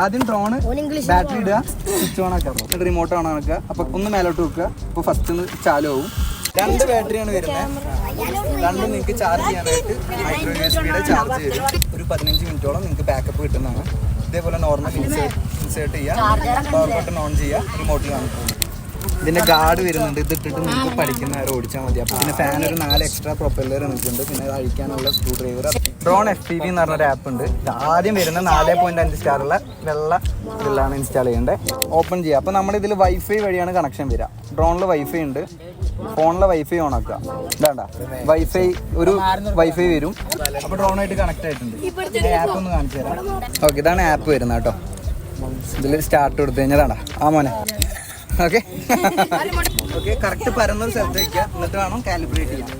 ആദ്യം drone battery ഇടുക, switch on ആക്കുക, എന്നിട്ട് റിമോട്ട് ഓൺ ആക്കുക. അപ്പൊ ഒന്ന് മേലോട്ട് വെക്കുക. അപ്പൊ ഫസ്റ്റ് ചാലു ആവും. 2 ബാറ്ററിയാണ് വരുന്നത്. 2 നിങ്ങൾക്ക് ചാർജ് ചെയ്യാനായിട്ട് മൈക്രോ USB ചാർജ് ചെയ്യും. ഒരു 15 മിനിറ്റോളം നിങ്ങൾക്ക് ബാക്കപ്പ് കിട്ടുന്നതാണ്. ഇതേപോലെ നോർമൽ ഇൻസേർട്ട് ചെയ്യുക, പവർ ബട്ടൺ ഓൺ ചെയ്യുക, റിമോട്ടിൽ കാണിക്കും. ഇതിന്റെ ഗാർഡ് വരുന്നുണ്ട്. ഇതിട്ടിട്ട് നിങ്ങൾക്ക് പഠിക്കുന്നവരെ ഓടിച്ചാൽ മതി. അപ്പോൾ പിന്നെ ഫാൻ ഒരു 4 എക്സ്ട്രാ പ്രൊപ്പല്ലർ നിൽക്കുന്നുണ്ട്. പിന്നെ അഴിക്കാനുള്ള സ്ക്രൂ ഡ്രൈവർ. ഡ്രോൺ FPV എന്ന് പറഞ്ഞൊരു ആപ്പ് ഉണ്ട്. ആദ്യം വരുന്ന 4.5 സ്റ്റാറുള്ള വെള്ള ഇതിലാണ് ഇൻസ്റ്റാൾ ചെയ്യേണ്ടത്. ഓപ്പൺ ചെയ്യുക. അപ്പോൾ നമ്മുടെ ഇതിൽ വൈഫൈ വഴിയാണ് കണക്ഷൻ വരിക. ഡ്രോണിൽ വൈഫൈ ഉണ്ട്. ഫോണിലെ വൈഫൈ ഓൺ ആക്കുക. വേണ്ട, വൈഫൈ വരും. അപ്പോൾ ഡ്രോണായിട്ട് കണക്ട് ആയിട്ടുണ്ട്. ആപ്പ് ഒന്ന് കാണിച്ചു തരാം. ഓക്കെ, ഇതാണ് ആപ്പ് വരുന്നത് കേട്ടോ. ഇതിൽ സ്റ്റാർട്ട് കൊടുത്തു കഴിഞ്ഞാൽ ആ മോനെ. ഓക്കെ ഓക്കെ, കറക്റ്റ് പരന്നൊരു സ്ഥലത്ത് വയ്ക്കുക. എന്നിട്ട് വേണം കാലിബ്രേറ്റ് ചെയ്യാൻ.